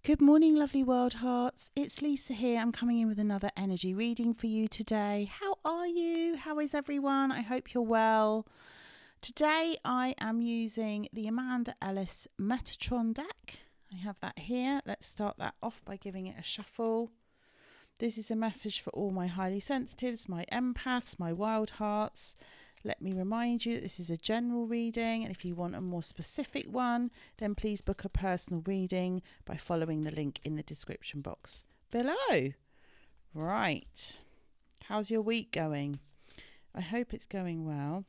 Good morning, lovely world hearts. It's Lisa here. I'm coming in with another energy reading for you today. How are you? How is everyone? I hope you're well. Today I am using the Amanda Ellis Metatron deck. I have that here. Let's start that off by giving it a shuffle. This is a message for all my highly sensitives, my empaths, my wild hearts. Let me remind you that this is a general reading, and if you want a more specific one, then please book a personal reading by following the link in the description box below. Right. How's your week going? I hope it's going well.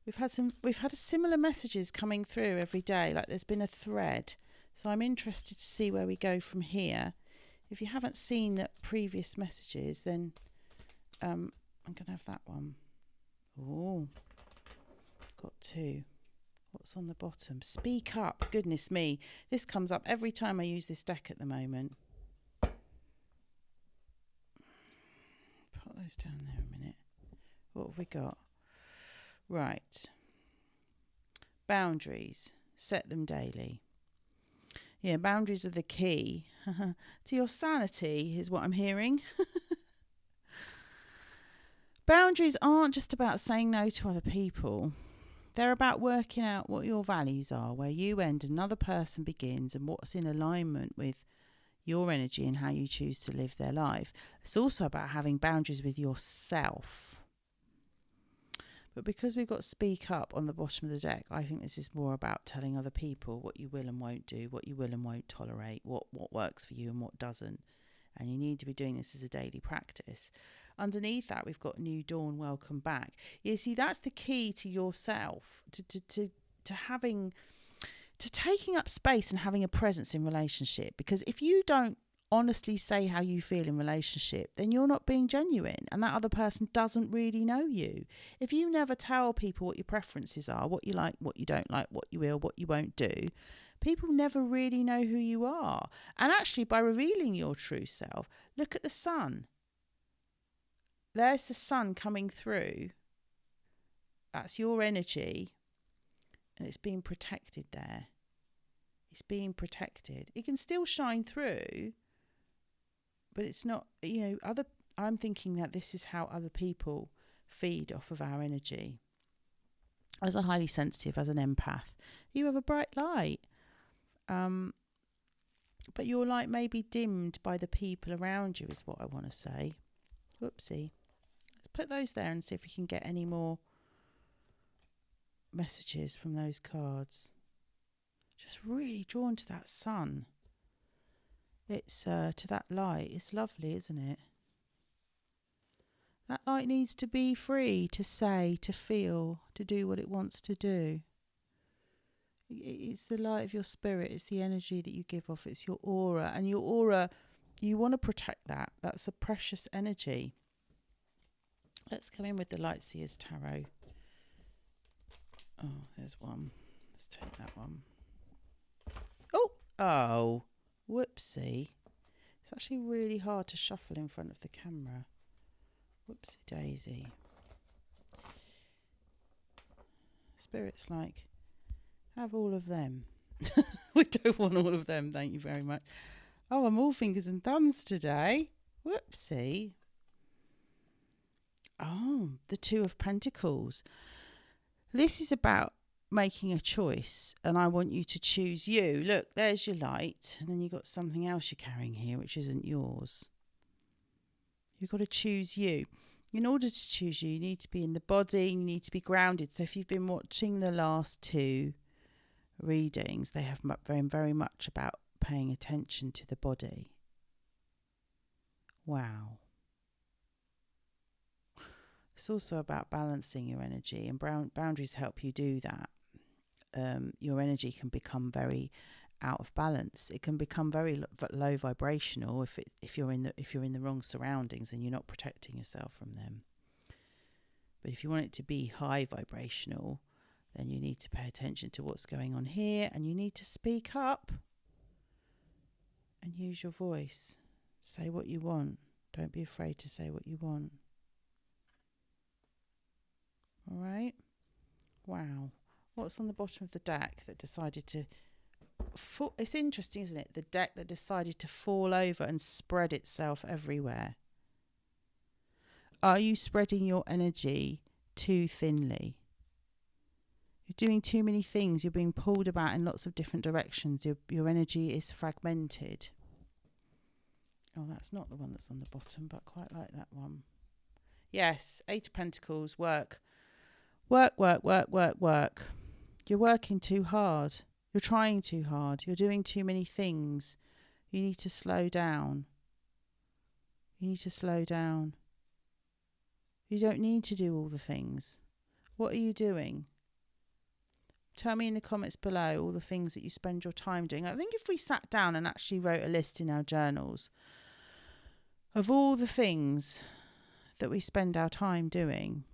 We've had similar messages coming through every day, like there's been a thread. So I'm interested to see where we go from here. If you haven't seen the previous messages, then I'm going to have that one. Oh, got two. What's on the bottom? Speak up. Goodness me. This comes up every time I use this deck at the moment. Put those down there a minute. What have we got? Right. Boundaries. Set them daily. Yeah, boundaries are the key to your sanity, is what I'm hearing. Boundaries aren't just about saying no to other people. They're about working out what your values are, where you end and another person begins, and what's in alignment with your energy and how you choose to live their life. It's also about having boundaries with yourself. But because we've got speak up on the bottom of the deck, I think this is more about telling other people what you will and won't do, what you will and won't tolerate, what works for you and what doesn't. And you need to be doing this as a daily practice. Underneath that, we've got New Dawn, welcome back. You see, that's the key to yourself, to taking up space and having a presence in relationship. Because if you don't honestly say how you feel in relationship, then you're not being genuine, and that other person doesn't really know you. If you never tell people what your preferences are, what you like, what you don't like, what you will, what you won't do, people never really know who you are. And actually, by revealing your true self, look at the sun. There's the sun coming through. That's your energy, and it's being protected there. It's being protected. It can still shine through, but it's not, I'm thinking that this is how other people feed off of our energy. As a highly sensitive, as an empath, you have a bright light. But your light may be dimmed by the people around you, is what I want to say. Whoopsie. Let's put those there and see if we can get any more messages from those cards. Just really drawn to that sun. It's to that light. It's lovely, isn't it? That light needs to be free to say, to feel, to do what it wants to do. It's the light of your spirit. It's the energy that you give off. It's your aura. And your aura, you want to protect that. That's a precious energy. Let's go in with the Light Seers Tarot. Oh, there's one. Let's take that one. Oh, whoopsie. It's actually really hard to shuffle in front of the camera. Whoopsie daisy. Spirit's like, have all of them. We don't want all of them, thank you very much. Oh, I'm all fingers and thumbs today. Whoopsie. Oh, the Two of Pentacles. This is about making a choice, and I want you to choose you. Look, there's your light, and then you've got something else you're carrying here which isn't yours. You've got to choose you. In order to choose you, you need to be in the body, you need to be grounded. So if you've been watching the last two readings, they have very, very much about paying attention to the body. Wow. It's also about balancing your energy, and boundaries help you do that. Your energy can become very out of balance. It can become very low vibrational if you're in the wrong surroundings and you're not protecting yourself from them. But if you want it to be high vibrational, then you need to pay attention to what's going on here, and you need to speak up and use your voice. Say what you want. Don't be afraid to say what you want. All right. Wow. What's on the bottom of the deck that decided to it's interesting, isn't it? The deck that decided to fall over and spread itself everywhere. Are you spreading your energy too thinly? You're doing too many things. You're being pulled about in lots of different directions. Your energy is fragmented. Oh, that's not the one that's on the bottom, but I quite like that one. Yes, Eight of Pentacles, work. Work. You're working too hard. You're trying too hard. You're doing too many things. You need to slow down. You need to slow down. You don't need to do all the things. What are you doing? Tell me in the comments below all the things that you spend your time doing. I think if we sat down and actually wrote a list in our journals of all the things that we spend our time doing,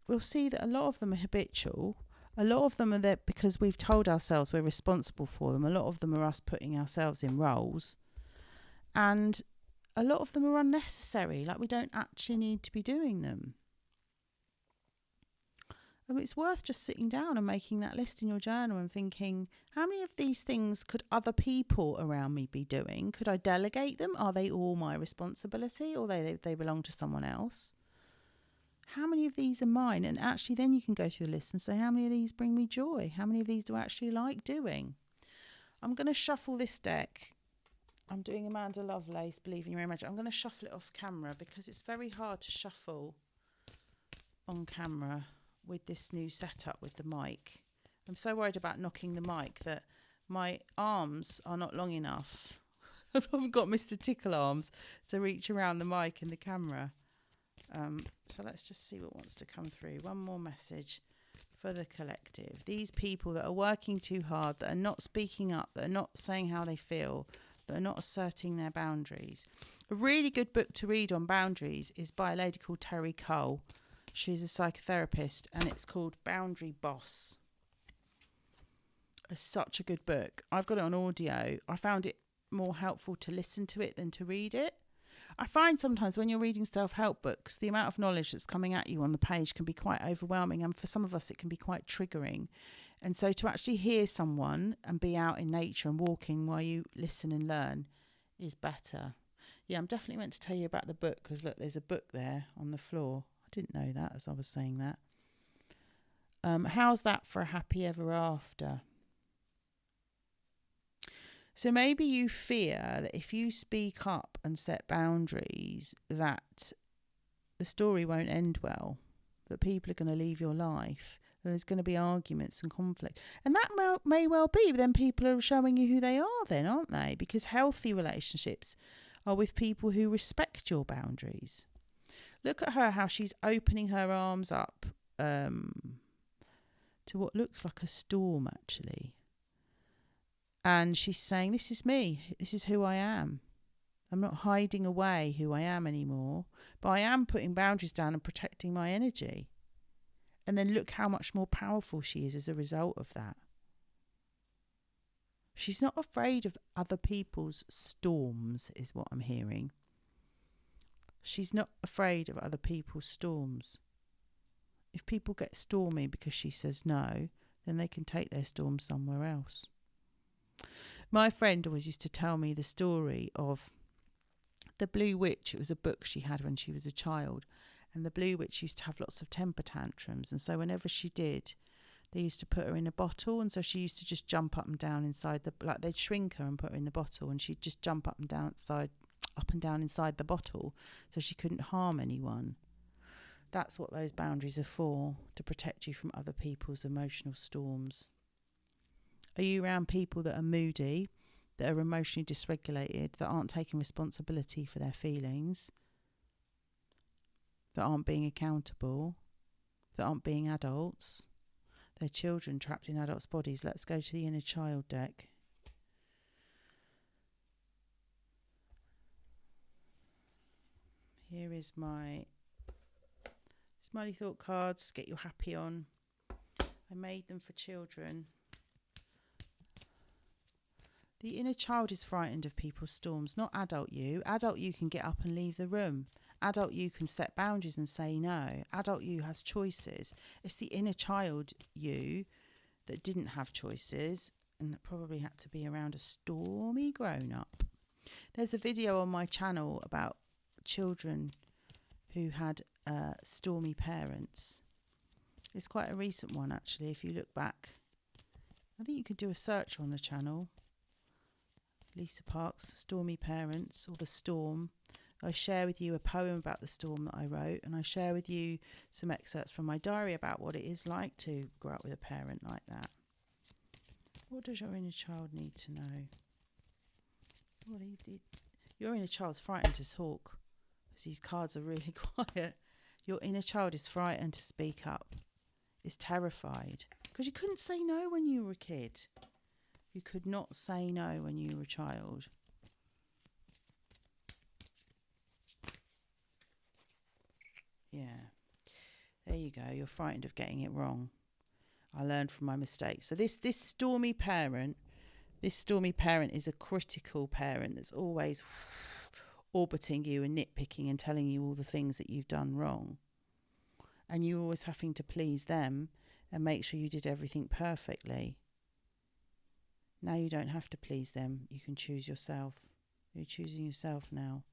we'll see that a lot of them are habitual. A lot of them are there because we've told ourselves we're responsible for them. A lot of them are us putting ourselves in roles. And a lot of them are unnecessary, like we don't actually need to be doing them. And it's worth just sitting down and making that list in your journal and thinking, how many of these things could other people around me be doing? Could I delegate them? Are they all my responsibility, or they belong to someone else? How many of these are mine? And actually then you can go through the list and say, how many of these bring me joy? How many of these do I actually like doing? I'm going to shuffle this deck. I'm doing Amanda Lovelace, Believe in Your Own Magic. I'm going to shuffle it off camera because it's very hard to shuffle on camera with this new setup with the mic. I'm so worried about knocking the mic that my arms are not long enough. I haven't got Mr. Tickle arms to reach around the mic and the camera. So let's just see what wants to come through. One more message for the collective. These people that are working too hard, that are not speaking up, that are not saying how they feel, that are not asserting their boundaries. A really good book to read on boundaries is by a lady called Terry Cole. She's a psychotherapist and it's called Boundary Boss. It's such a good book. I've got it on audio. I found it more helpful to listen to it than to read it. I find sometimes when you're reading self-help books, the amount of knowledge that's coming at you on the page can be quite overwhelming, and for some of us it can be quite triggering. And so to actually hear someone and be out in nature and walking while you listen and learn is better. Yeah, I'm definitely meant to tell you about the book because look, there's a book there on the floor. I didn't know that as I was saying that. How's that for a happy ever after? So maybe you fear that if you speak up and set boundaries that the story won't end well, that people are going to leave your life, that there's going to be arguments and conflict. And that may well be, but then people are showing you who they are then, aren't they? Because healthy relationships are with people who respect your boundaries. Look at her, how she's opening her arms up to what looks like a storm, actually. And she's saying, this is me. This is who I am. I'm not hiding away who I am anymore, but I am putting boundaries down and protecting my energy. And then look how much more powerful she is as a result of that. She's not afraid of other people's storms, is what I'm hearing. She's not afraid of other people's storms. If people get stormy because she says no, then they can take their storm somewhere else. My friend always used to tell me the story of the Blue Witch. It was a book she had when she was a child, and the Blue Witch used to have lots of temper tantrums, and so whenever she did, they used to put her in a bottle, and so she used to just jump up and down inside the, like they'd shrink her and put her in the bottle, and she'd just jump up and down inside the bottle so she couldn't harm anyone. That's what those boundaries are for, to protect you from other people's emotional storms. Are you around people that are moody, that are emotionally dysregulated, that aren't taking responsibility for their feelings, that aren't being accountable, that aren't being adults? They're children trapped in adults' bodies. Let's go to the inner child deck. Here is my Smiley Thought Cards. Get your happy on. I made them for children. The inner child is frightened of people's storms, not adult you. Adult you can get up and leave the room. Adult you can set boundaries and say no. Adult you has choices. It's the inner child you that didn't have choices And it probably had to be around a stormy grown-up. There's a video on my channel about children who had stormy parents. It's quite a recent one, actually, if you look back. I think you could do a search on the channel. Lisa Parks, Stormy Parents, or The Storm. I share with you a poem about the storm that I wrote, and I share with you some excerpts from my diary about what it is like to grow up with a parent like that. What does your inner child need to know? Well, your inner child's frightened to talk, because these cards are really quiet. Your inner child is frightened to speak up, is terrified, because you couldn't say no when you were a kid. You could not say no when you were a child. Yeah, there you go. You're frightened of getting it wrong. I learned from my mistakes. So this stormy parent is a critical parent that's always orbiting you and nitpicking and telling you all the things that you've done wrong. And you're always having to please them and make sure you did everything perfectly. Now you don't have to please them. You can choose yourself. You're choosing yourself now.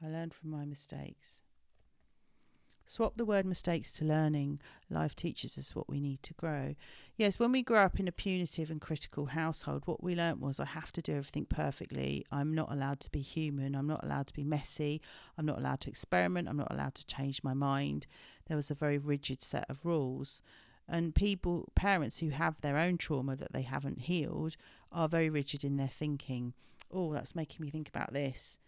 I learned from my mistakes. Swap the word mistakes to learning. Life teaches us what we need to grow. Yes, when we grow up in a punitive and critical household, what we learnt was I have to do everything perfectly. I'm not allowed to be human. I'm not allowed to be messy. I'm not allowed to experiment. I'm not allowed to change my mind. There was a very rigid set of rules. And parents who have their own trauma that they haven't healed are very rigid in their thinking. Oh, that's making me think about this.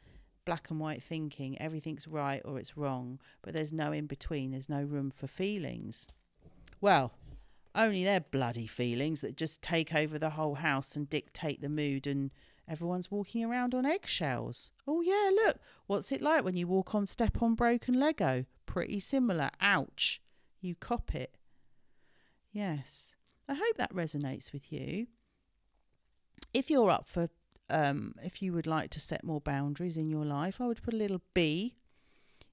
Black and white thinking, everything's right or it's wrong, but there's no in between. There's no room for feelings. Well, only their bloody feelings that just take over the whole house and dictate the mood, and everyone's walking around on eggshells. Oh yeah, look, what's it like when you step on broken Lego? Pretty similar. Ouch. You cop it. Yes, I hope that resonates with you. If you're up for, if you would like to set more boundaries in your life, I would put a little B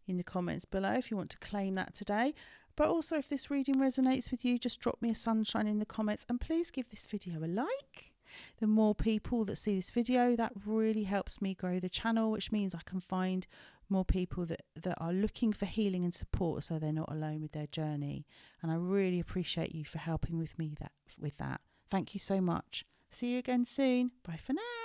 in the comments below if you want to claim that today. But also, if this reading resonates with you, just drop me a sunshine in the comments, and please give this video a like. The more people that see this video, that really helps me grow the channel, which means I can find more people that are looking for healing and support, so they're not alone with their journey. And I really appreciate you for helping with me with that. Thank you so much. See you again soon. Bye for now.